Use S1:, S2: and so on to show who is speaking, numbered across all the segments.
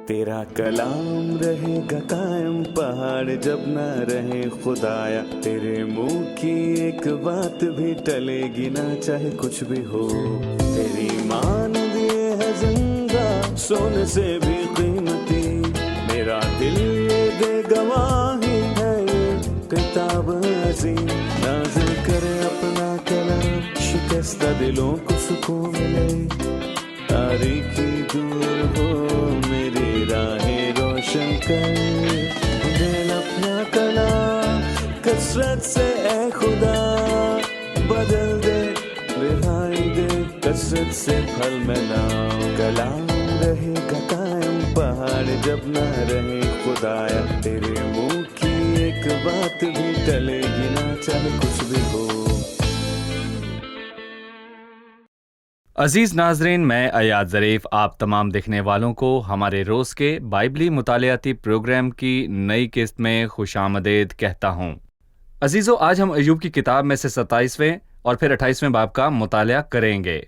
S1: تیرا کلام رہے گا قائم پہاڑ جب نہ رہے خدایا، تیرے منہ کی ایک بات بھی ٹلے گی نہ چاہے کچھ بھی ہو، تیری مان دیے ہے زندہ سونے سے بھی قیمتی، میرا دل یہ دے گواہی ہے یہ کتاب عظیم، نازل کرے اپنا کلام شکستہ دلوں کو سکون ملے، تاریکی دور ہو میری راہیں روشن کر، دل اپنا کلام کثرت سے اے خدا بدل دے، رہائی دے کثرت سے پھل ملاؤ، کلام رہے گا قائم پہاڑ جب نہ رہے خدایا، تیرے منہ کی ایک بات بھی ٹلے گی نہ چاہے کچھ بھی ہو۔
S2: عزیز ناظرین، میں ایاد ظریف آپ تمام دیکھنے والوں کو ہمارے روز کے بائبلی مطالعاتی پروگرام کی نئی قسط میں خوش آمدید کہتا ہوں۔ عزیزو، آج ہم ایوب کی کتاب میں سے 27ویں اور پھر 28ویں باب کا مطالعہ کریں گے۔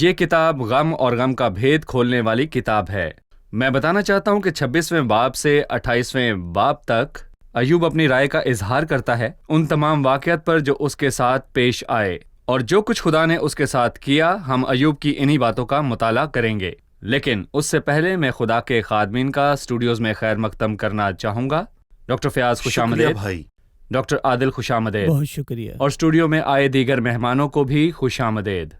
S2: یہ کتاب غم اور غم کا بھید کھولنے والی کتاب ہے۔ میں بتانا چاہتا ہوں کہ 26ویں باب سے 28ویں باب تک ایوب اپنی رائے کا اظہار کرتا ہے ان تمام واقعات پر جو اس کے ساتھ پیش آئے، اور جو کچھ خدا نے اس کے ساتھ کیا ہم ایوب کی انہی باتوں کا مطالعہ کریں گے۔ لیکن اس سے پہلے میں خدا کے خادمین کا اسٹوڈیوز میں خیر مقدم کرنا چاہوں گا۔ ڈاکٹر فیاض خوش آمدید بھائی، ڈاکٹر عادل خوش آمدید،
S3: بہت شکریہ،
S2: اور اسٹوڈیو میں آئے دیگر مہمانوں کو بھی خوش آمدید۔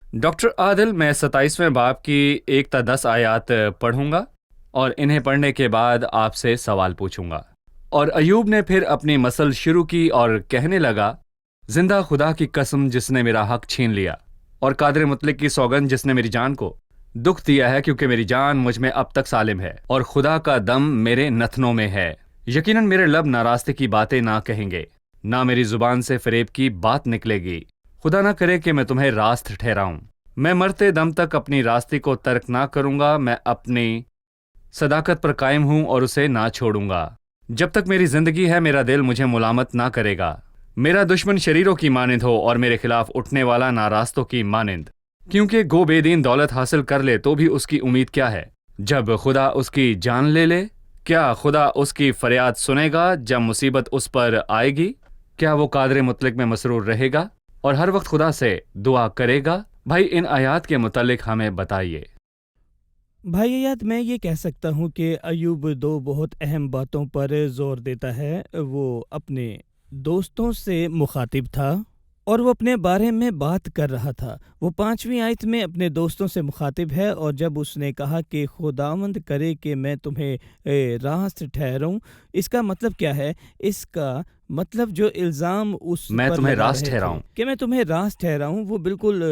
S2: ڈاکٹر عادل، میں 27ویں باب کی 1 تا 10 آیات پڑھوں گا اور انہیں پڑھنے کے بعد آپ سے سوال پوچھوں گا۔ اور ایوب نے پھر اپنی مسل شروع کی اور کہنے لگا، زندہ خدا کی قسم جس نے میرا حق چھین لیا، اور قادر مطلق کی سوگند جس نے میری جان کو دکھ دیا ہے، کیونکہ میری جان مجھ میں اب تک سالم ہے اور خدا کا دم میرے نتنوں میں ہے۔ یقیناً میرے لب ناراستے کی باتیں نہ کہیں گے، نہ میری زبان سے فریب کی بات نکلے گی۔ خدا نہ کرے کہ میں تمہیں راست ٹھہراؤں، میں مرتے دم تک اپنی راستے کو ترک نہ کروں گا، میں اپنی صداقت پر قائم ہوں اور اسے نہ چھوڑوں گا۔ جب تک میری زندگی ہے میرا دل مجھے ملامت نہ کرے گا، میرا دشمن شریروں کی مانند ہو اور میرے خلاف اٹھنے والا ناراستوں کی مانند، کیونکہ گو بے دین دولت حاصل کر لے تو بھی اس کی امید کیا ہے جب خدا اس کی جان لے لے؟ کیا خدا اس کی فریاد سنے گا جب مصیبت اس پر آئے گی؟ کیا وہ قادر مطلق میں مسرور رہے گا اور ہر وقت خدا سے دعا کرے گا؟ بھائی، ان آیات کے متعلق ہمیں بتائیے۔
S3: بھائی ایاد، میں یہ کہہ سکتا ہوں کہ ایوب 2 بہت اہم باتوں پر زور دیتا ہے۔ وہ اپنے دوستوں سے مخاطب تھا اور وہ اپنے بارے میں بات کر رہا تھا۔ وہ 5ویں آیت میں اپنے دوستوں سے مخاطب ہے، اور جب اس نے کہا کہ خداوند کرے کہ میں تمہیں راست ٹھہراؤں، اس کا مطلب کیا ہے؟ اس کا مطلب جو الزام اس
S2: میں
S3: پر
S2: تمہیں
S3: لگا
S2: راست
S3: رہے تھے
S2: ٹھہراؤں
S3: کہ میں تمہیں راست ٹھہراؤں، وہ بالکل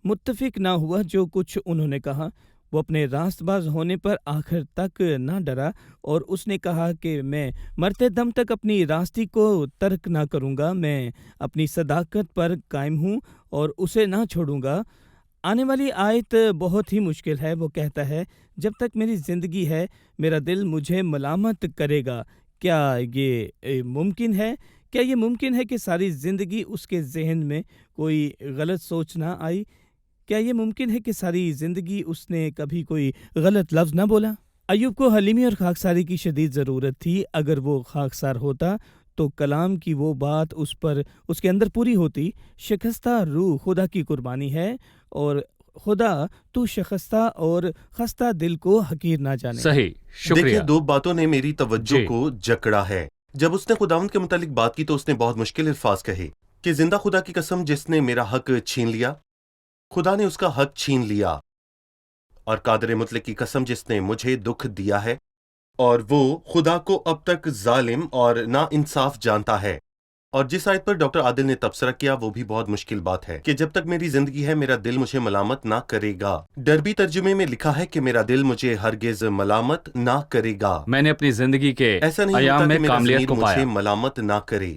S3: متفق نہ ہوا جو کچھ انہوں نے کہا۔ وہ اپنے راست باز ہونے پر آخر تک نہ ڈرا، اور اس نے کہا کہ میں مرتے دم تک اپنی راستی کو ترک نہ کروں گا، میں اپنی صداقت پر قائم ہوں اور اسے نہ چھوڑوں گا۔ آنے والی آیت بہت ہی مشکل ہے۔ وہ کہتا ہے، جب تک میری زندگی ہے میرا دل مجھے ملامت کرے گا۔ کیا یہ ممکن ہے؟ کیا یہ ممکن ہے کہ ساری زندگی اس کے ذہن میں کوئی غلط سوچ نہ آئی؟ کیا یہ ممکن ہے کہ ساری زندگی اس نے کبھی کوئی غلط لفظ نہ بولا؟ ایوب کو حلیمی اور خاکساری کی شدید ضرورت تھی۔ اگر وہ خاکسار ہوتا تو کلام کی وہ بات اس کے اندر پوری ہوتی۔ شکستہ روح خدا کی قربانی ہے، اور خدا تو شکستہ اور خستہ دل کو حقیر نہ جانے۔
S2: صحیح، شکریہ۔
S4: دیکھیں، 2 باتوں نے میری توجہ کو جکڑا ہے۔ جب اس نے خداوند کے متعلق بات کی تو اس نے بہت مشکل الفاظ کہے کہ زندہ خدا کی قسم جس نے میرا حق چھین لیا، خدا نے اس کا حق چھین لیا، اور قادر مطلق کی قسم جس نے مجھے دکھ دیا ہے، اور وہ خدا کو اب تک ظالم اور نا انصاف جانتا ہے۔ اور جس آیت پر ڈاکٹر عادل نے تبصرہ کیا وہ بھی بہت مشکل بات ہے کہ جب تک میری زندگی ہے میرا دل مجھے ملامت نہ کرے گا۔ ڈربی ترجمے میں لکھا ہے کہ میرا دل مجھے ہرگز ملامت نہ کرے گا۔
S2: میں نے اپنی زندگی کے
S4: ایسا نہیں
S2: ایام
S4: ہوتا
S2: میں
S4: کہ میرا
S2: کاملیت
S4: ضمیر
S2: کو
S4: مجھے
S2: پایا۔
S4: ملامت نہ کرے۔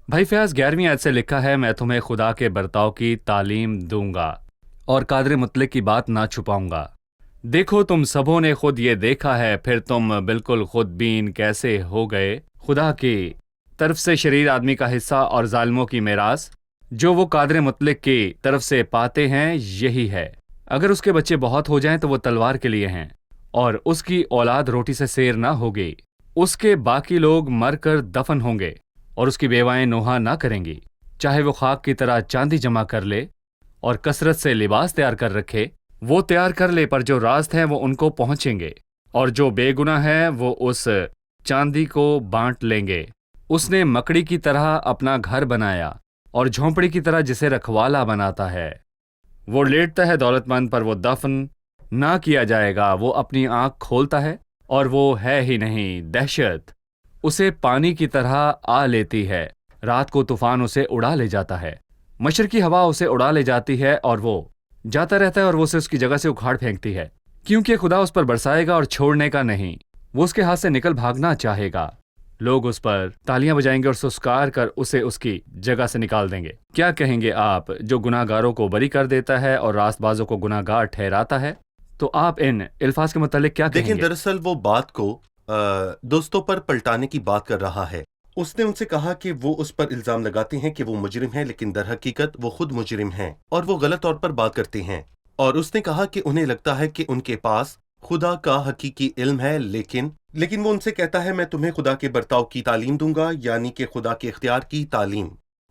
S2: بھائی فیاض، 11ویں آیت سے لکھا ہے، میں تمہیں خدا کے برتاؤ کی تعلیم دوں گا اور قادر مطلق کی بات نہ چھپاؤں گا۔ دیکھو، تم سبوں نے خود یہ دیکھا ہے، پھر تم بالکل خود بین کیسے ہو گئے؟ خدا کی طرف سے شریر آدمی کا حصہ اور ظالموں کی میراث جو وہ قادر مطلق کی طرف سے پاتے ہیں یہی ہے۔ اگر اس کے بچے بہت ہو جائیں تو وہ تلوار کے لیے ہیں، اور اس کی اولاد روٹی سے سیر نہ ہوگی. اس کے باقی لوگ مر کر دفن ہوں گے اور اس کی بیوائیں نوحہ نہ کریں گی. چاہے وہ خاک کی طرح چاندی جمع کر لے اور کثرت سے لباس تیار کر رکھے، وہ تیار کر لے، پر جو راست ہیں وہ ان کو پہنچیں گے، اور جو بے گناہ ہیں وہ اس چاندی کو بانٹ لیں گے. اس نے مکڑی کی طرح اپنا گھر بنایا اور جھونپڑی کی طرح جسے رکھوالا بناتا ہے. وہ لیٹتا ہے دولت مند، پر وہ دفن نہ کیا جائے گا. وہ اپنی آنکھ کھولتا ہے اور وہ ہے ہی نہیں. دہشت اسے پانی کی طرح آ لیتی ہے، رات کو طوفان اسے اڑا لے جاتا ہے. مشرقی ہوا اسے اڑا لے جاتی ہے اور وہ جاتا رہتا ہے اور وہ اسے اس کی جگہ سے اکھاڑ پھینکتی ہے، کیونکہ خدا اس پر برسائے گا اور چھوڑنے کا نہیں. وہ اس کے ہاتھ سے نکل بھاگنا چاہے گا. لوگ اس پر تالیاں بجائیں گے اور سسکار کر اسے اس کی جگہ سے نکال دیں گے. کیا کہیں گے آپ جو گناہ گاروں کو بری کر دیتا ہے اور راست بازوں کو گناہ گار ٹھہراتا ہے؟ تو آپ ان الفاظ کے متعلق کیا کہیں
S4: دیکھیں،
S2: گے؟
S4: دراصل وہ بات کو دوستوں پر پلٹانے کی بات کر رہا ہے. اس نے ان سے کہا کہ وہ اس پر الزام لگاتے ہیں کہ وہ مجرم ہیں، لیکن در حقیقت وہ خود مجرم ہیں اور وہ غلط طور پر بات کرتے ہیں. اور اس نے کہا کہ انہیں لگتا ہے کہ ان کے پاس خدا کا حقیقی علم ہے، لیکن وہ ان سے کہتا ہے میں تمہیں خدا کے برتاؤ کی تعلیم دوں گا، یعنی کہ خدا کے اختیار کی تعلیم.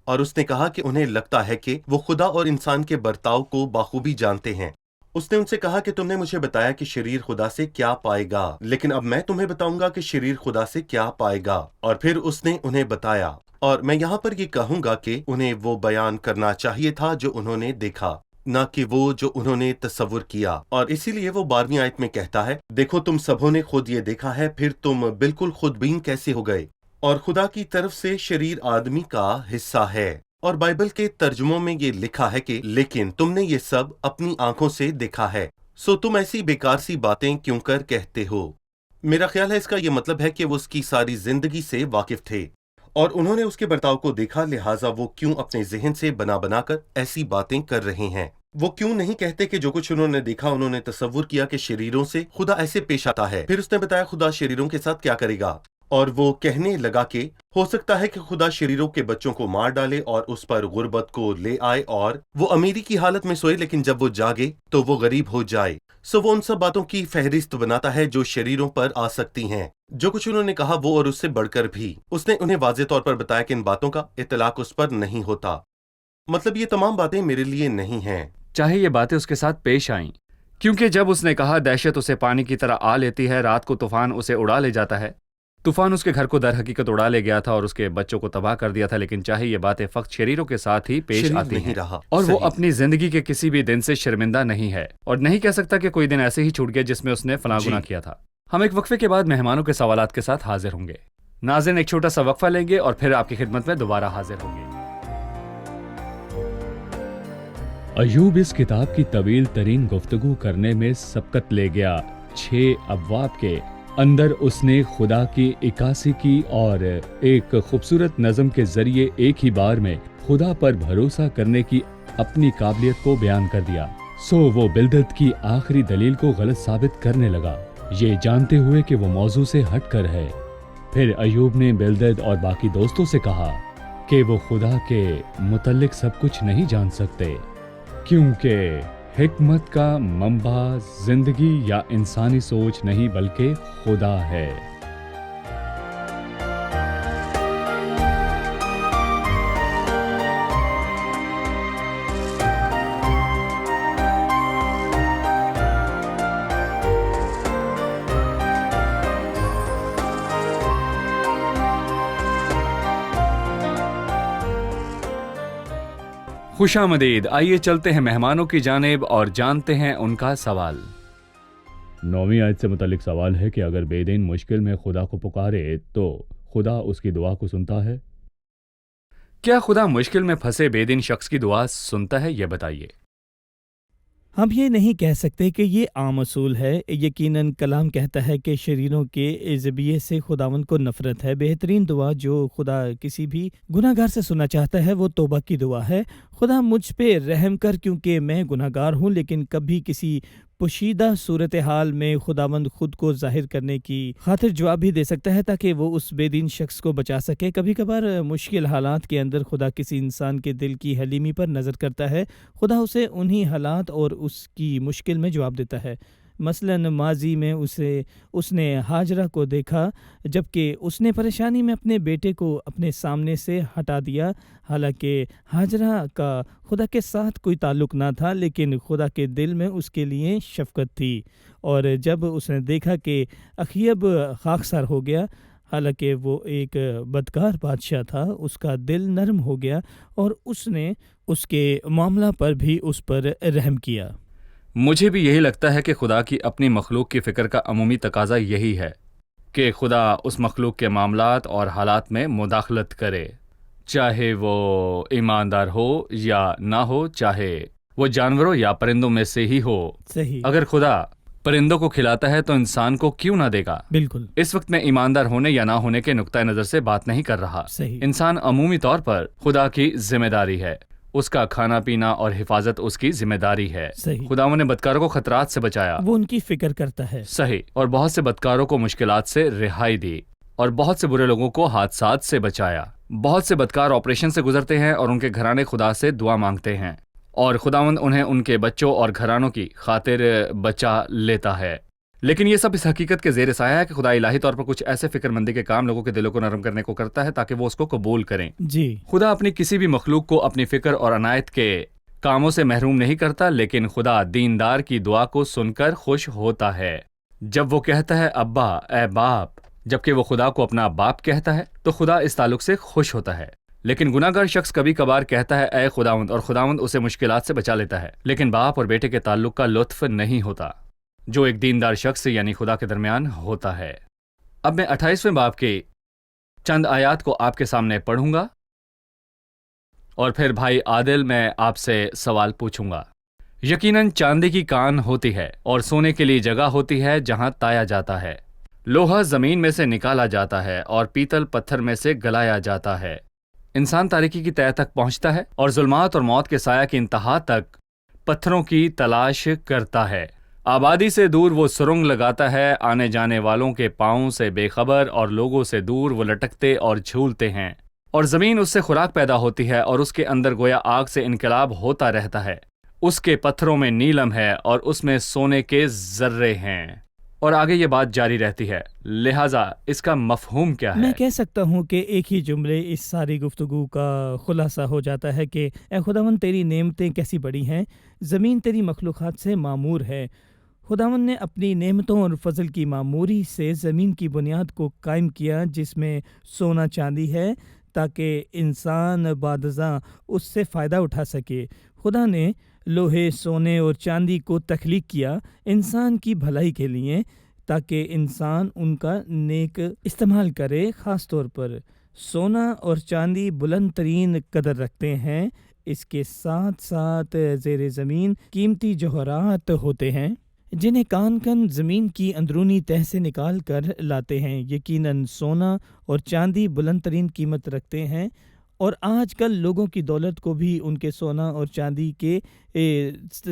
S4: اور اس نے کہا کہ انہیں لگتا ہے کہ وہ خدا اور انسان کے برتاؤ کو بخوبی جانتے ہیں. اس نے ان سے کہا کہ تم نے مجھے بتایا کہ شریر خدا سے کیا پائے گا، لیکن اب میں تمہیں بتاؤں گا کہ شریر خدا سے کیا پائے گا. اور پھر اس نے انہیں بتایا، اور میں یہاں پر یہ کہوں گا کہ انہیں وہ بیان کرنا چاہیے تھا جو انہوں نے دیکھا، نہ کہ وہ جو انہوں نے تصور کیا. اور اسی لیے وہ 12ویں آیت میں کہتا ہے، دیکھو تم سبوں نے خود یہ دیکھا ہے، پھر تم بالکل خود بین کیسے ہو گئے. اور خدا کی طرف سے شریر آدمی کا حصہ ہے. اور بائبل کے ترجموں میں یہ لکھا ہے کہ لیکن تم نے یہ سب اپنی آنکھوں سے دیکھا ہے، سو تم ایسی بیکار سی باتیں کیوں کر کہتے ہو. میرا خیال ہے اس کا یہ مطلب ہے کہ وہ اس کی ساری زندگی سے واقف تھے اور انہوں نے اس کے برتاؤ کو دیکھا، لہٰذا وہ کیوں اپنے ذہن سے بنا کر ایسی باتیں کر رہے ہیں. وہ کیوں نہیں کہتے کہ جو کچھ انہوں نے دیکھا انہوں نے تصور کیا کہ شریروں سے خدا ایسے پیش آتا ہے. پھر اس نے بتایا خدا شریروں کے ساتھ کیا کرے گا، اور وہ کہنے لگا کہ ہو سکتا ہے کہ خدا شریروں کے بچوں کو مار ڈالے اور اس پر غربت کو لے آئے، اور وہ امیری کی حالت میں سوئے لیکن جب وہ جاگے تو وہ غریب ہو جائے. سو وہ ان سب باتوں کی فہرست بناتا ہے جو شریروں پر آ سکتی ہیں. جو کچھ انہوں نے کہا وہ اور اس سے بڑھ کر بھی. اس نے انہیں واضح طور پر بتایا کہ ان باتوں کا اطلاق اس پر نہیں ہوتا. مطلب یہ تمام باتیں میرے لیے نہیں ہیں،
S2: چاہے یہ باتیں اس کے ساتھ پیش آئیں، کیونکہ جب اس نے کہا دہشت اسے پانی کی طرح آ لیتی ہے، رات کو طوفان اسے اڑا لے جاتا ہے. طوفان اس کے گھر کو در حقیقت اڑا لے گیا تھا اور اس کے بچوں کو تباہ کر دیا تھا، لیکن چاہے یہ باتیں فقط شریروں کے ساتھ ہی پیش
S4: شریر
S2: آتی
S4: نہیں
S2: ہیں،
S4: رہا.
S2: اور وہ
S4: صحیح.
S2: اپنی زندگی کے کسی بھی دن سے شرمندہ نہیں ہے اور نہیں کہہ سکتا کہ کوئی دن ایسے ہی چھوٹ گیا جس میں اس نے فلاں
S4: جی.
S2: گناہ کیا تھا. ہم ایک وقفے کے بعد مہمانوں کے سوالات کے ساتھ حاضر ہوں گے. ناظرین، ایک چھوٹا سا وقفہ لیں گے اور پھر آپ کی خدمت میں دوبارہ حاضر ہوں گے. ایوب اس کتاب کی طویل ترین گفتگو کرنے میں سبقت لے گیا. 6 ابواب کے اندر اس نے خدا کی عکاسی کی اور ایک خوبصورت نظم کے ذریعے ایک ہی بار میں خدا پر بھروسہ کرنے کی اپنی قابلیت کو بیان کر دیا. سو وہ بلدد کی آخری دلیل کو غلط ثابت کرنے لگا، یہ جانتے ہوئے کہ وہ موضوع سے ہٹ کر ہے. پھر ایوب نے بلدد اور باقی دوستوں سے کہا کہ وہ خدا کے متعلق سب کچھ نہیں جان سکتے، کیونکہ حکمت کا منبع زندگی یا انسانی سوچ نہیں بلکہ خدا ہے. خوش آمدید. آئیے چلتے ہیں مہمانوں کی جانب اور جانتے ہیں ان کا سوال. 9ویں آیت سے متعلق سوال ہے کہ اگر بے دین مشکل میں خدا کو پکارے تو خدا اس کی دعا کو سنتا ہے؟ کیا خدا مشکل میں پھنسے بے دین شخص کی دعا سنتا ہے؟ یہ بتائیے.
S3: ہم یہ نہیں کہہ سکتے کہ یہ عام اصول ہے. یقیناً کلام کہتا ہے کہ شریروں کے ذبیحے سے خداوند کو نفرت ہے. بہترین دعا جو خدا کسی بھی گناہ گار سے سننا چاہتا ہے وہ توبہ کی دعا ہے. خدا مجھ پہ رحم کر کیونکہ میں گناہ گار ہوں. لیکن کبھی کسی پوشیدہ صورتحال میں خداوند خود کو ظاہر کرنے کی خاطر جواب بھی دے سکتا ہے تاکہ وہ اس بے دین شخص کو بچا سکے. کبھی کبھار مشکل حالات کے اندر خدا کسی انسان کے دل کی حلیمی پر نظر کرتا ہے. خدا اسے انہی حالات اور اس کی مشکل میں جواب دیتا ہے. مثلاً ماضی میں اس نے ہاجرہ کو دیکھا جبکہ اس نے پریشانی میں اپنے بیٹے کو اپنے سامنے سے ہٹا دیا، حالانکہ ہاجرہ کا خدا کے ساتھ کوئی تعلق نہ تھا، لیکن خدا کے دل میں اس کے لیے شفقت تھی۔ اور جب اس نے دیکھا کہ اخیب خاکسار ہو گیا، حالانکہ وہ ایک بدکار بادشاہ تھا، اس کا دل نرم ہو گیا اور اس نے اس کے معاملہ پر بھی اس پر رحم کیا۔
S2: مجھے بھی یہی لگتا ہے کہ خدا کی اپنی مخلوق کی فکر کا عمومی تقاضا یہی ہے کہ خدا اس مخلوق کے معاملات اور حالات میں مداخلت کرے، چاہے وہ ایماندار ہو یا نہ ہو، چاہے وہ جانوروں یا پرندوں میں سے ہی ہو۔
S3: صحیح،
S2: اگر خدا پرندوں کو کھلاتا ہے تو انسان کو کیوں نہ دے گا؟
S3: بالکل
S2: اس وقت میں ایماندار ہونے یا نہ ہونے کے نقطۂ نظر سے بات نہیں کر رہا۔
S3: صحیح،
S2: انسان عمومی طور پر خدا کی ذمہ داری ہے، اس کا کھانا پینا اور حفاظت اس کی ذمہ داری ہے۔
S3: صحیح،
S2: خداوند نے بدکاروں کو خطرات سے بچایا،
S3: وہ ان کی فکر کرتا ہے۔
S2: صحیح، اور بہت سے بدکاروں کو مشکلات سے رہائی دی، اور بہت سے برے لوگوں کو حادثات سے بچایا۔ بہت سے بدکار آپریشن سے گزرتے ہیں اور ان کے گھرانے خدا سے دعا مانگتے ہیں، اور خداوند انہیں ان کے بچوں اور گھرانوں کی خاطر بچا لیتا ہے۔ لیکن یہ سب اس حقیقت کے زیر سایہ ہے کہ خدا الہی طور پر کچھ ایسے فکر مندی کے کام لوگوں کے دلوں کو نرم کرنے کو کرتا ہے تاکہ وہ اس کو قبول کریں۔
S3: جی،
S2: خدا اپنی کسی بھی مخلوق کو اپنی فکر اور عنایت کے کاموں سے محروم نہیں کرتا، لیکن خدا دیندار کی دعا کو سن کر خوش ہوتا ہے۔ جب وہ کہتا ہے ابا، اے باپ، جبکہ وہ خدا کو اپنا باپ کہتا ہے، تو خدا اس تعلق سے خوش ہوتا ہے۔ لیکن گناہ گار شخص کبھی کبھار کہتا ہے اے خداوند، اور خداوند اسے مشکلات سے بچا لیتا ہے، لیکن باپ اور بیٹے کے تعلق کا لطف نہیں ہوتا جو ایک دیندار شخص یعنی خدا کے درمیان ہوتا ہے۔ اب میں 28ویں باب کی چند آیات کو آپ کے سامنے پڑھوں گا، اور پھر بھائی عادل میں آپ سے سوال پوچھوں گا۔ یقیناً چاندی کی کان ہوتی ہے اور سونے کے لیے جگہ ہوتی ہے جہاں تایا جاتا ہے، لوہا زمین میں سے نکالا جاتا ہے اور پیتل پتھر میں سے گلایا جاتا ہے۔ انسان تاریکی کی تہہ تک پہنچتا ہے اور ظلمات اور موت کے سایہ کی انتہا تک پتھروں کی تلاش کرتا ہے۔ آبادی سے دور وہ سرنگ لگاتا ہے، آنے جانے والوں کے پاؤں سے بے خبر، اور لوگوں سے دور وہ لٹکتے اور جھولتے ہیں، اور زمین اس سے خوراک پیدا ہوتی ہے اور اس کے اندر گویا آگ سے انقلاب ہوتا رہتا ہے۔ اس کے پتھروں میں نیلم ہے اور اس میں سونے کے ذرے ہیں۔ اور آگے یہ بات جاری رہتی ہے، لہٰذا اس کا مفہوم کیا ہے؟
S3: میں کہہ سکتا ہوں کہ ایک ہی جملے اس ساری گفتگو کا خلاصہ ہو جاتا ہے کہ اے خداوند تیری نعمتیں کیسی بڑی ہیں، زمین تیری مخلوقات سے معمور ہے۔ خداوند نے اپنی نعمتوں اور فضل کی معموری سے زمین کی بنیاد کو قائم کیا، جس میں سونا چاندی ہے، تاکہ انسان بعد ازاں اس سے فائدہ اٹھا سکے۔ خدا نے لوہے، سونے اور چاندی کو تخلیق کیا انسان کی بھلائی کے لیے، تاکہ انسان ان کا نیک استعمال کرے۔ خاص طور پر سونا اور چاندی بلند ترین قدر رکھتے ہیں، اس کے ساتھ ساتھ زیر زمین قیمتی جوہرات ہوتے ہیں جنہیں کان کن زمین کی اندرونی تہہ سے نکال کر لاتے ہیں۔ یقیناً سونا اور چاندی بلند ترین قیمت رکھتے ہیں، اور آج کل لوگوں کی دولت کو بھی ان کے سونا اور چاندی کے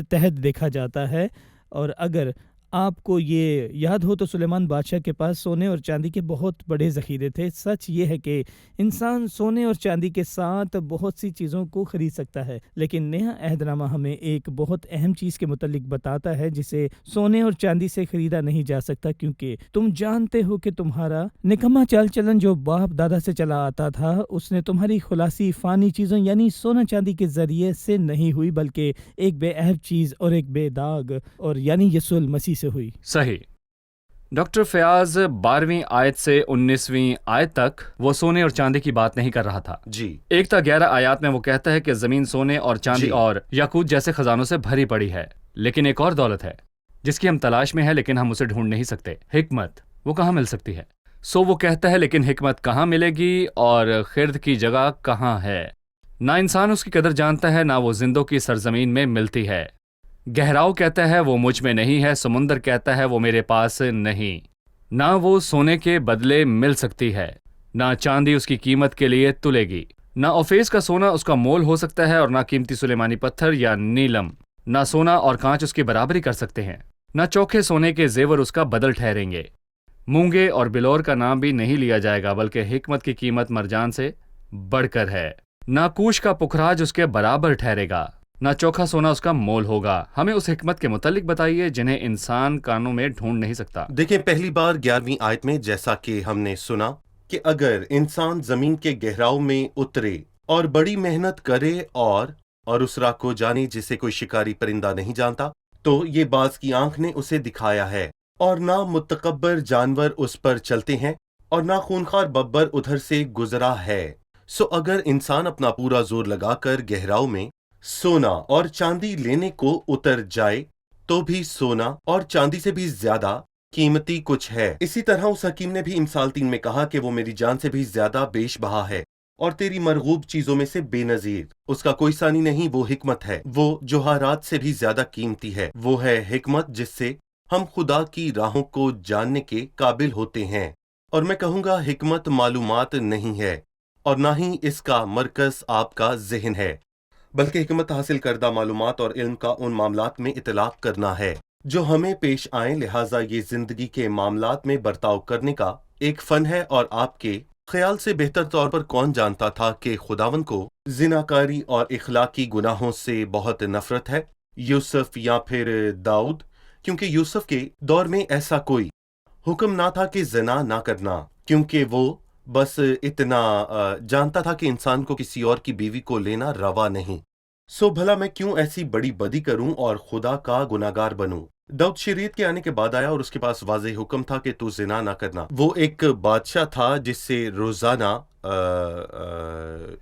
S3: تحت دیکھا جاتا ہے۔ اور اگر آپ کو یہ یاد ہو تو سلیمان بادشاہ کے پاس سونے اور چاندی کے بہت بڑے ذخیرے تھے۔ سچ یہ ہے کہ انسان سونے اور چاندی کے ساتھ بہت سی چیزوں کو خرید سکتا ہے، لیکن نیا عہد نامہ ہمیں ایک بہت اہم چیز کے متعلق بتاتا ہے جسے سونے اور چاندی سے خریدا نہیں جا سکتا، کیونکہ تم جانتے ہو کہ تمہارا نکما چال چلن جو باپ دادا سے چلا آتا تھا، اس نے تمہاری خلاصی فانی چیزوں یعنی سونا چاندی کے ذریعے سے نہیں ہوئی، بلکہ ایک بے عیب چیز اور ایک بے داغ اور یعنی یسوع المسیح سے ہوئی۔
S2: صحیح۔ ڈاکٹر فیاض 12ویں آیت سے 19ویں آیت تک وہ سونے اور چاندی کی بات نہیں کر رہا تھا۔
S4: جی،
S2: 1 تا 11 آیات میں وہ کہتا ہے کہ زمین سونے اور چاندی
S4: جی۔
S2: اور یاقوت جیسے خزانوں سے بھری پڑی ہے، لیکن ایک اور دولت ہے جس کی ہم تلاش میں ہیں لیکن ہم اسے ڈھونڈ نہیں سکتے، حکمت۔ وہ کہاں مل سکتی ہے؟ سو وہ کہتا ہے لیکن حکمت کہاں ملے گی اور خرد کی جگہ کہاں ہے؟ نہ انسان اس کی قدر جانتا ہے، نہ وہ زندوں کی سرزمین میں ملتی ہے۔ گہراؤ کہتا ہے وہ مجھ میں نہیں ہے، سمندر کہتا ہے وہ میرے پاس نہیں۔ نہ وہ سونے کے بدلے مل سکتی ہے، نہ چاندی اس کی قیمت کے لیے تلے گی۔ نہ اوفیس کا سونا اس کا مول ہو سکتا ہے، اور نہ قیمتی سلیمانی پتھر یا نیلم۔ نہ سونا اور کانچ اس کی برابری کر سکتے ہیں، نہ چوکھے سونے کے زیور اس کا بدل ٹھہریں گے۔ مونگے اور بلور کا نام بھی نہیں لیا جائے گا، بلکہ حکمت کی قیمت مرجان سے بڑھ کر ہے۔ نہ کوش کا پکھراج اس کے برابر ٹھہرے گا۔ نہ چوکھا سونا اس کا مول ہوگا۔ ہمیں اس حکمت کے متعلق بتائیے جنہیں انسان کانوں میں ڈھونڈ نہیں سکتا۔
S4: دیکھیں پہلی بار 11ویں آیت میں جیسا کہ ہم نے سنا کہ اگر انسان زمین کے گہراؤں میں اترے اور بڑی محنت کرے اور اس راہ کو جانے جسے کوئی شکاری پرندہ نہیں جانتا، تو یہ باز کی آنکھ نے اسے دکھایا ہے، اور نہ متکبر جانور اس پر چلتے ہیں اور نہ خونخوار ببر ادھر سے گزرا ہے۔ سو اگر انسان اپنا پورا زور لگا کر گہراؤں میں سونا اور چاندی لینے کو اتر جائے تو بھی سونا اور چاندی سے بھی زیادہ قیمتی کچھ ہے۔ اسی طرح اس حکیم نے بھی امثال 3 میں کہا کہ وہ میری جان سے بھی زیادہ بیش بہا ہے اور تیری مرغوب چیزوں میں سے بے نظیر، اس کا کوئی ثانی نہیں، وہ حکمت ہے، وہ جوہرات سے بھی زیادہ قیمتی ہے، وہ ہے حکمت جس سے ہم خدا کی راہوں کو جاننے کے قابل ہوتے ہیں۔ اور میں کہوں گا حکمت معلومات نہیں ہے اور نہ ہی اس کا مرکز آپ کا ذہن ہے، بلکہ حکمت حاصل کردہ معلومات اور علم کا ان معاملات میں اطلاق کرنا ہے جو ہمیں پیش آئیں، لہٰذا یہ زندگی کے معاملات میں برتاؤ کرنے کا ایک فن ہے۔ اور آپ کے خیال سے بہتر طور پر کون جانتا تھا کہ خداوند کو زناکاری اور اخلاقی گناہوں سے بہت نفرت ہے؟ یوسف یا پھر داؤد؟ کیونکہ یوسف کے دور میں ایسا کوئی حکم نہ تھا کہ زنا نہ کرنا، کیونکہ وہ بس اتنا جانتا تھا کہ انسان کو کسی اور کی بیوی کو لینا روا نہیں۔ سو بھلا میں کیوں ایسی بڑی بدی کروں اور خدا کا گناہگار بنوں؟ داؤد شریعت کے آنے کے بعد آیا اور اس کے پاس واضح حکم تھا کہ تو زنا نہ کرنا۔ وہ ایک بادشاہ تھا جس سے روزانہ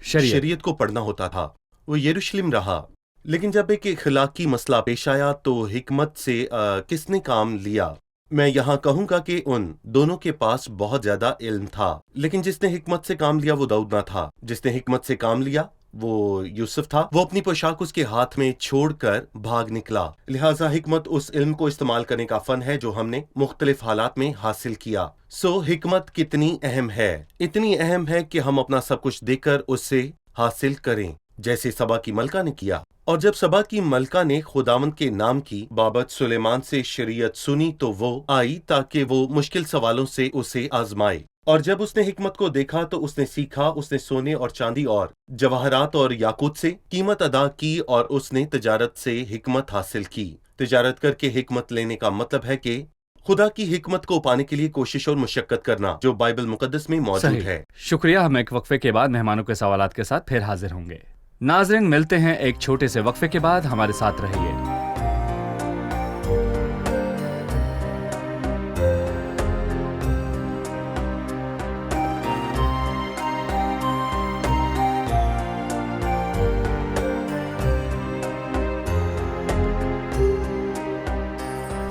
S4: شریعت کو پڑھنا ہوتا تھا، وہ یروشلم رہا، لیکن جب ایک اخلاقی مسئلہ پیش آیا تو حکمت سے کس نے کام لیا؟ میں یہاں کہوں گا کہ ان دونوں کے پاس بہت زیادہ علم تھا، لیکن جس نے حکمت سے کام لیا وہ داؤد نہ تھا، جس نے حکمت سے کام لیا وہ یوسف تھا۔ وہ اپنی پوشاک اس کے ہاتھ میں چھوڑ کر بھاگ نکلا۔ لہٰذا حکمت اس علم کو استعمال کرنے کا فن ہے جو ہم نے مختلف حالات میں حاصل کیا۔ سو حکمت کتنی اہم ہے؟ اتنی اہم ہے کہ ہم اپنا سب کچھ دے کر اس سے حاصل کریں، جیسے سبا کی ملکہ نے کیا۔ اور جب سبا کی ملکہ نے خداوند کے نام کی بابت سلیمان سے شریعت سنی تو وہ آئی تاکہ وہ مشکل سوالوں سے اسے آزمائے، اور جب اس نے حکمت کو دیکھا تو اس نے سیکھا، اس نے سونے اور چاندی اور جواہرات اور یاقوت سے قیمت ادا کی، اور اس نے تجارت سے حکمت حاصل کی۔ تجارت کر کے حکمت لینے کا مطلب ہے کہ خدا کی حکمت کو پانے کے لیے کوشش اور مشقت کرنا، جو بائبل مقدس میں موجود
S2: صحیح
S4: ہے۔
S2: شکریہ۔ ہم ایک وقفے کے بعد مہمانوں کے سوالات کے ساتھ پھر حاضر ہوں گے۔ ناظرین، ملتے ہیں ایک چھوٹے سے وقفے کے بعد، ہمارے ساتھ رہیے۔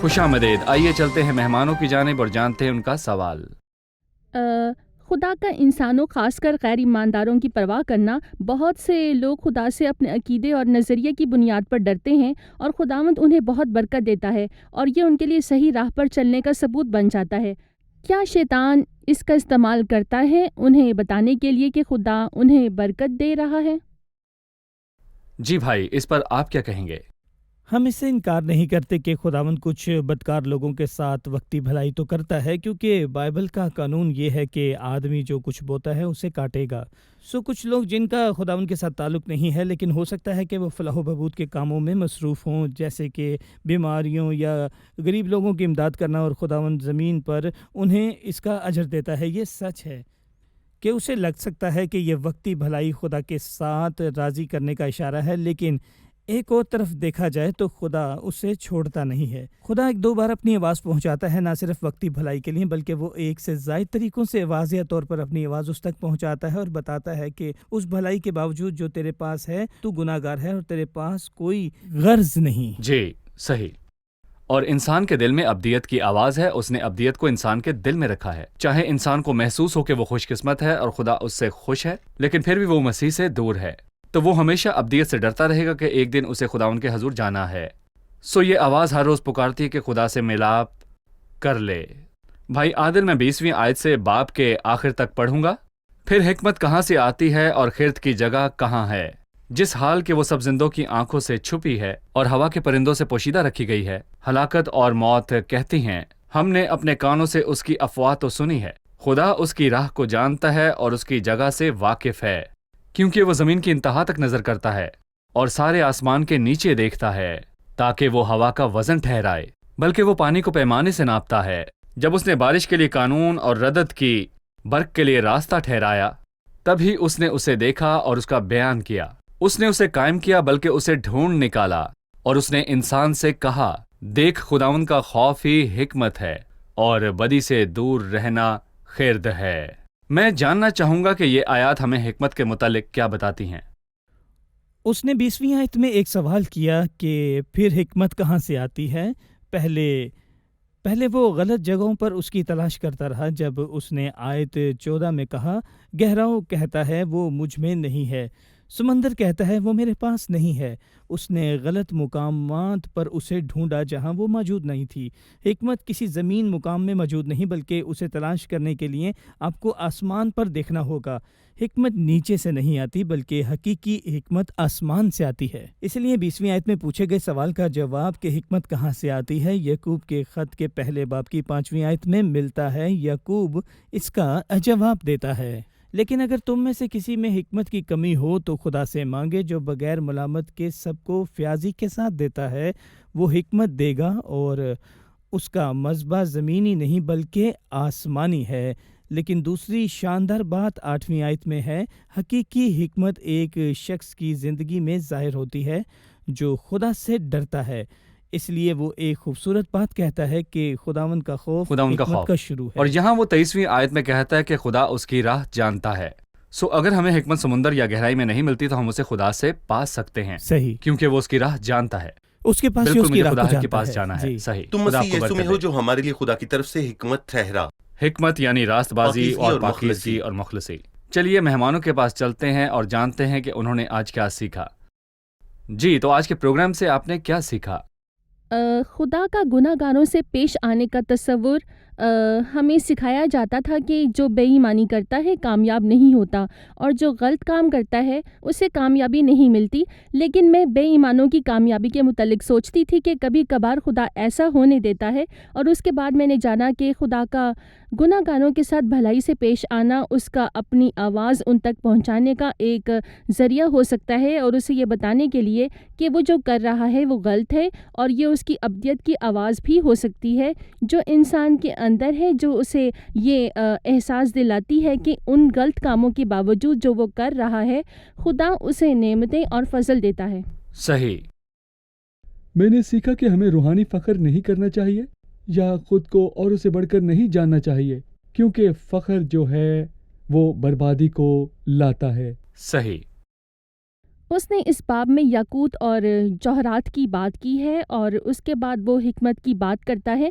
S2: خوش آمدید۔ آئیے چلتے ہیں مہمانوں کی جانب اور جانتے ہیں ان کا سوال۔
S5: خدا کا انسانوں خاص کر غیر ایمانداروں کی پرواہ کرنا، بہت سے لوگ خدا سے اپنے عقیدے اور نظریے کی بنیاد پر ڈرتے ہیں، اور خداوند انہیں بہت برکت دیتا ہے اور یہ ان کے لیے صحیح راہ پر چلنے کا ثبوت بن جاتا ہے۔ کیا شیطان اس کا استعمال کرتا ہے انہیں بتانے کے لیے کہ خدا انہیں برکت دے رہا ہے؟
S2: جی بھائی، اس پر آپ کیا کہیں گے؟
S3: ہم اس سے انکار نہیں کرتے کہ خداوند کچھ بدکار لوگوں کے ساتھ وقتی بھلائی تو کرتا ہے، کیونکہ بائبل کا قانون یہ ہے کہ آدمی جو کچھ بوتا ہے اسے کاٹے گا۔ سو کچھ لوگ جن کا خداوند کے ساتھ تعلق نہیں ہے، لیکن ہو سکتا ہے کہ وہ فلاح و بہبود کے کاموں میں مصروف ہوں، جیسے کہ بیماریوں یا غریب لوگوں کی امداد کرنا، اور خداوند زمین پر انہیں اس کا اجر دیتا ہے۔ یہ سچ ہے کہ اسے لگ سکتا ہے کہ یہ وقتی بھلائی خدا کے ساتھ راضی کرنے کا اشارہ ہے، لیکن ایک اور طرف دیکھا جائے تو خدا اسے چھوڑتا نہیں ہے۔ خدا ایک دو بار اپنی آواز پہنچاتا ہے، نہ صرف وقتی بھلائی کے لیے، بلکہ وہ ایک سے زائد طریقوں سے واضح طور پر اپنی آواز اس تک پہنچاتا ہے اور بتاتا ہے کہ اس بھلائی کے باوجود جو تیرے پاس ہے تو گناہ گار ہے اور تیرے پاس کوئی غرض نہیں۔
S2: جی صحیح۔ اور انسان کے دل میں ابدیت کی آواز ہے، اس نے ابدیت کو انسان کے دل میں رکھا ہے۔ چاہے انسان کو محسوس ہو کہ وہ خوش قسمت ہے اور خدا اس سے خوش ہے، لیکن پھر بھی وہ مسیح سے دور ہے، تو وہ ہمیشہ ابدیت سے ڈرتا رہے گا کہ ایک دن اسے خداوند کے حضور جانا ہے۔ سو یہ آواز ہر روز پکارتی ہے کہ خدا سے ملاپ کر لے۔ بھائی عادل، میں 20ویں آیت سے باب کے آخر تک پڑھوں گا۔ پھر حکمت کہاں سے آتی ہے اور خرد کی جگہ کہاں ہے؟ جس حال کہ وہ سب زندوں کی آنکھوں سے چھپی ہے اور ہوا کے پرندوں سے پوشیدہ رکھی گئی ہے۔ ہلاکت اور موت کہتی ہیں، ہم نے اپنے کانوں سے اس کی افواہ تو سنی ہے۔ خدا اس کی راہ کو جانتا ہے اور اس کی جگہ سے واقف ہے، کیونکہ وہ زمین کی انتہا تک نظر کرتا ہے اور سارے آسمان کے نیچے دیکھتا ہے تاکہ وہ ہوا کا وزن ٹھہرائے، بلکہ وہ پانی کو پیمانے سے ناپتا ہے۔ جب اس نے بارش کے لیے قانون اور ردت کی، برق کے لیے راستہ ٹھہرایا، تبھی اس نے اسے دیکھا اور اس کا بیان کیا۔ اس نے اسے قائم کیا بلکہ اسے ڈھونڈ نکالا، اور اس نے انسان سے کہا، دیکھ خداوند کا خوف ہی حکمت ہے اور بدی سے دور رہنا خیرد ہے۔ میں جاننا چاہوں گا کہ یہ آیات ہمیں حکمت کے متعلق کیا بتاتی ہیں۔
S3: اس نے 20ویں آیت میں ایک سوال کیا کہ پھر حکمت کہاں سے آتی ہے۔ پہلے وہ غلط جگہوں پر اس کی تلاش کرتا رہا۔ جب اس نے آیت 14 میں کہا، گہراؤ کہتا ہے وہ مجھ میں نہیں ہے، سمندر کہتا ہے وہ میرے پاس نہیں ہے، اس نے غلط مقامات پر اسے ڈھونڈا جہاں وہ موجود نہیں تھی۔ حکمت کسی زمین مقام میں موجود نہیں، بلکہ اسے تلاش کرنے کے لیے آپ کو آسمان پر دیکھنا ہوگا۔ حکمت نیچے سے نہیں آتی، بلکہ حقیقی حکمت آسمان سے آتی ہے۔ اس لیے 20ویں آیت میں پوچھے گئے سوال کا جواب کہ حکمت کہاں سے آتی ہے، یعقوب کے خط کے پہلے باب کی 5ویں آیت میں ملتا ہے۔ یعقوب اس کا جواب دیتا ہے، لیکن اگر تم میں سے کسی میں حکمت کی کمی ہو تو خدا سے مانگے جو بغیر ملامت کے سب کو فیاضی کے ساتھ دیتا ہے، وہ حکمت دے گا، اور اس کا مذبح زمینی نہیں بلکہ آسمانی ہے۔ لیکن دوسری شاندار بات 8ویں آیت میں ہے، حقیقی حکمت ایک شخص کی زندگی میں ظاہر ہوتی ہے جو خدا سے ڈرتا ہے۔ اس لیے وہ ایک خوبصورت بات کہتا ہے کہ خداوند کا خوف حکمت کا شروع ہے۔
S2: اور یہاں وہ 23ویں آیت میں کہتا ہے کہ خدا اس کی راہ جانتا ہے۔ اگر ہمیں حکمت سمندر یا گہرائی میں نہیں ملتی تو ہم اسے خدا سے پا سکتے ہیں،
S3: صحیح،
S2: کیونکہ وہ اس کی راہ جانتا ہے۔
S3: اس کے پاس
S2: بالکل،
S3: اس کی
S2: مجھے
S3: راہ
S2: خدا
S3: کو
S2: کے پاس جانا ہے۔
S3: جی۔
S2: صحیح،
S4: تم
S2: خدا
S4: مسیح
S2: آپ کو
S4: یسوع میں
S2: برکت
S4: ہو
S2: دے۔
S4: جو ہمارے لیے خدا کی طرف سے حکمت ٹھہرا۔
S2: حکمت یعنی راست بازی
S4: پاکیزگی
S2: اور
S4: اور
S2: پاکیزگی
S4: مخلصی۔
S2: اور مخلصی۔ چلیے مہمانوں کے پاس چلتے ہیں اور جانتے ہیں کہ انہوں نے آج کیا سیکھا۔ جی، تو آج کے پروگرام سے آپ نے کیا سیکھا؟
S5: خدا کا گناہ گاروں سے پیش آنے کا تصور ہمیں سکھایا جاتا تھا کہ جو بے ایمانی کرتا ہے کامیاب نہیں ہوتا، اور جو غلط کام کرتا ہے اسے کامیابی نہیں ملتی۔ لیکن میں بے ایمانوں کی کامیابی کے متعلق سوچتی تھی کہ کبھی کبھار خدا ایسا ہونے دیتا ہے، اور اس کے بعد میں نے جانا کہ خدا کا گناہ گاروں کے ساتھ بھلائی سے پیش آنا اس کا اپنی آواز ان تک پہنچانے کا ایک ذریعہ ہو سکتا ہے، اور اسے یہ بتانے کے لیے کہ وہ جو کر رہا ہے وہ غلط ہے، اور یہ اس کی ابدیت کی آواز بھی ہو سکتی ہے جو انسان کے اندر ہے، جو اسے یہ احساس دلاتی ہے کہ ان غلط کاموں کے باوجود جو وہ کر رہا ہے خدا اسے نعمتیں اور فضل دیتا ہے۔
S2: صحیح۔
S6: میں نے سیکھا کہ ہمیں روحانی فخر نہیں کرنا چاہیے یا خود کو اوروں سے بڑھ کر نہیں جاننا چاہیے، کیونکہ فخر جو ہے وہ بربادی کو لاتا ہے۔
S2: صحیح۔
S5: اس نے اس باب میں یاقوت اور جوہرات کی بات کی ہے، اور اس کے بعد وہ حکمت کی بات کرتا ہے۔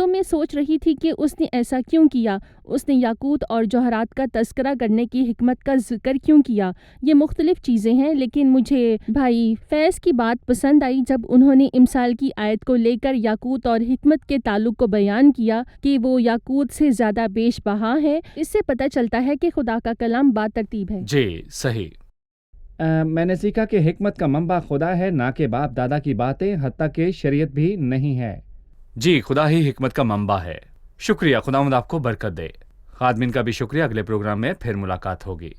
S5: میں سوچ رہی تھی کہ اس نے ایسا کیوں کیا، اس نے یاقوت اور جوہرات کا تذکرہ کرنے کی حکمت کا ذکر کیوں کیا۔ یہ مختلف چیزیں ہیں، لیکن مجھے بھائی فیض کی بات پسند آئی جب انہوں نے امثال کی آیت کو لے کر یاقوت اور حکمت کے تعلق کو بیان کیا کہ وہ یاقوت سے زیادہ بیش بہا ہے۔ اس سے پتہ چلتا ہے کہ خدا کا کلام با ترتیب ہے۔
S2: جی، صحیح۔
S7: میں نے سیکھا کہ حکمت کا منبع خدا ہے، نہ کہ باپ دادا کی باتیں، حتیٰ کہ شریعت بھی نہیں ہے۔
S2: جی، خدا ہی حکمت کا منبع ہے۔ شکریہ، خداوند آپ کو برکت دے۔ خادمین کا بھی شکریہ۔ اگلے پروگرام میں پھر ملاقات ہوگی۔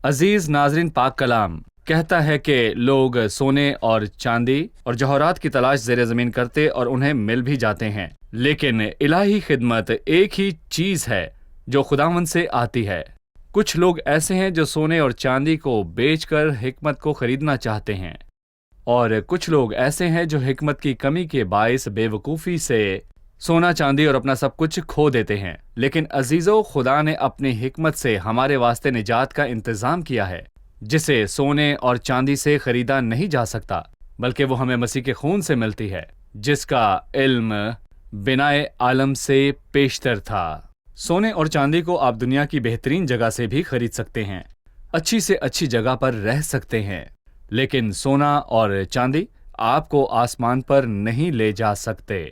S2: عزیز ناظرین، پاک کلام کہتا ہے کہ لوگ سونے اور چاندی اور جوہرات کی تلاش زیر زمین کرتے اور انہیں مل بھی جاتے ہیں، لیکن الہی خدمت ایک ہی چیز ہے جو خداوند سے آتی ہے۔ کچھ لوگ ایسے ہیں جو سونے اور چاندی کو بیچ کر حکمت کو خریدنا چاہتے ہیں، اور کچھ لوگ ایسے ہیں جو حکمت کی کمی کے باعث بے وقوفی سے سونا چاندی اور اپنا سب کچھ کھو دیتے ہیں۔ لیکن عزیزو، خدا نے اپنی حکمت سے ہمارے واسطے نجات کا انتظام کیا ہے، جسے سونے اور چاندی سے خریدا نہیں جا سکتا، بلکہ وہ ہمیں مسیح کے خون سے ملتی ہے، جس کا علم بنائے عالم سے پیشتر تھا۔ سونے اور چاندی کو آپ دنیا کی بہترین جگہ سے بھی خرید سکتے ہیں، اچھی سے اچھی جگہ پر رہ سکتے ہیں، لیکن سونا اور چاندی آپ کو آسمان پر نہیں لے جا سکتے،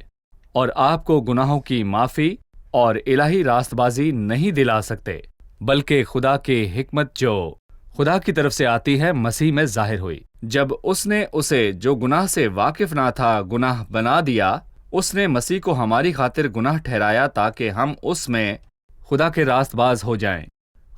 S2: اور آپ کو گناہوں کی معافی اور الہی راست بازی نہیں دلا سکتے، بلکہ خدا کی حکمت جو خدا کی طرف سے آتی ہے مسیح میں ظاہر ہوئی۔ جب اس نے اسے جو گناہ سے واقف نہ تھا گناہ بنا دیا، اس نے مسیح کو ہماری خاطر گناہ ٹھہرایا تاکہ ہم اس میں خدا کے راست باز ہو جائیں۔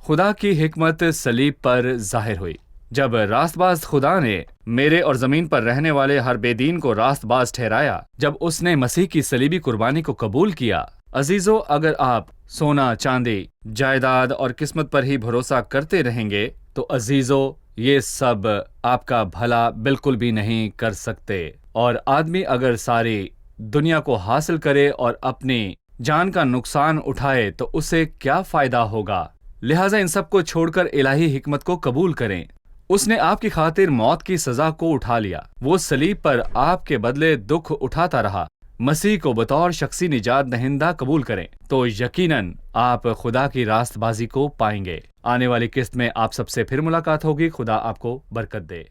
S2: خدا کی حکمت صلیب پر ظاہر ہوئی۔ جب راست باز خدا نے میرے اور زمین پر رہنے والے ہر بے دین کو راست باز ٹھہرایا، جب اس نے مسیح کی صلیبی قربانی کو قبول کیا، عزیزو، اگر آپ سونا، چاندی، جائیداد اور قسمت پر ہی بھروسہ کرتے رہیں گے تو عزیزو یہ سب آپ کا بھلا بالکل بھی نہیں کر سکتے۔ اور آدمی اگر ساری دنیا کو حاصل کرے اور اپنی جان کا نقصان اٹھائے تو اسے کیا فائدہ ہوگا؟ لہٰذا ان سب کو چھوڑ کر الہی حکمت کو قبول کریں۔ اس نے آپ کی خاطر موت کی سزا کو اٹھا لیا، وہ صلیب پر آپ کے بدلے دکھ اٹھاتا رہا۔ مسیح کو بطور شخصی نجات دہندہ قبول کریں تو یقیناً آپ خدا کی راست بازی کو پائیں گے۔ آنے والی قسط میں آپ سب سے پھر ملاقات ہوگی۔ خدا آپ کو برکت دے۔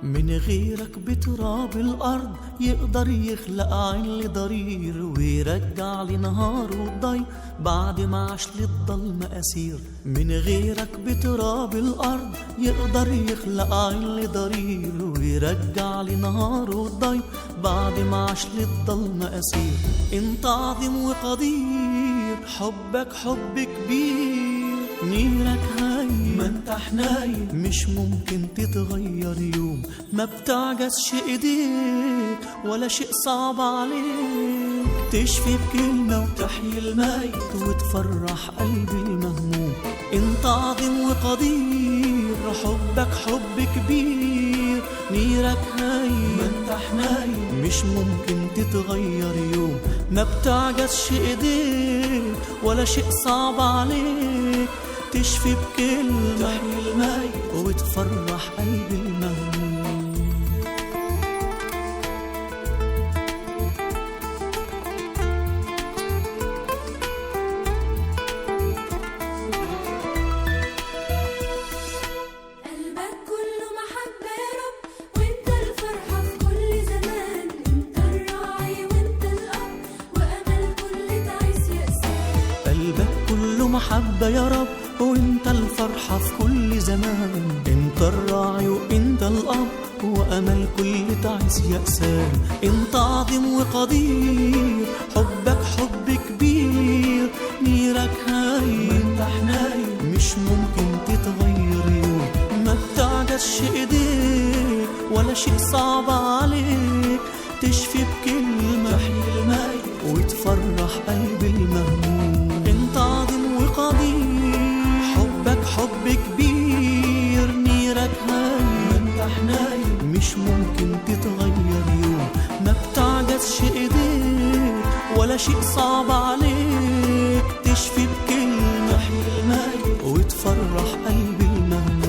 S8: من غيرك بتراب الأرض يقدر يخلق عين لضرير ويرجع لنهار وضي بعد ما عاش للضلمة أسير. من غيرك بتراب الأرض يقدر يخلق عين لضرير ويرجع لنهار وضي بعد ما عاش للضلمة أسير. انت عظيم وقدير، حبك حب كبير، نيرك هاي ما انت حنايم، مش ممكن تتغير يوم، ما بتعجزش ايديك ولا شيء صعب عليك، تشفي بكلمة وتحيي الميت وتفرح قلبي المهموم. انت عظيم وقدير، حبك حب كبير، نيرك هاي ما انت حنايم، مش ممكن تتغير يوم، ما بتعجزش ايديك ولا شيء صعب عليك، تشفي بكلمة تحيي الميت وتفرح قلبي المهموم.
S9: قلبك كله محبة يا رب، وانت الفرحة في كل زمان، انت الراعي وانت الأب، وأمل كل تعيس يأسان.
S8: قلبك كله محبة يا رب، وانت الفرحة في كل زمان، انت الراعي وانت الأب، وأمل كل تعيس يأسان. انت عظيم وقدير، حبك حب كبير، نيرك هاي انت حنايم، مش ممكن تتغير يوم، ما بتعجزش ايديك ولا شيء صعب عليك، تشفي بكلمة تحيي الميت وتفرح قلبي المهموم. انت عظيم وقدير، حبك حب كبير، نيرك هاي انت حنايم، مش ممكن تتغير يوم، ما بتعجزش ايديك ولا شيء صعب عليك، تشفي بكلمة تحيي الميت وتفرح قلبي المهموم.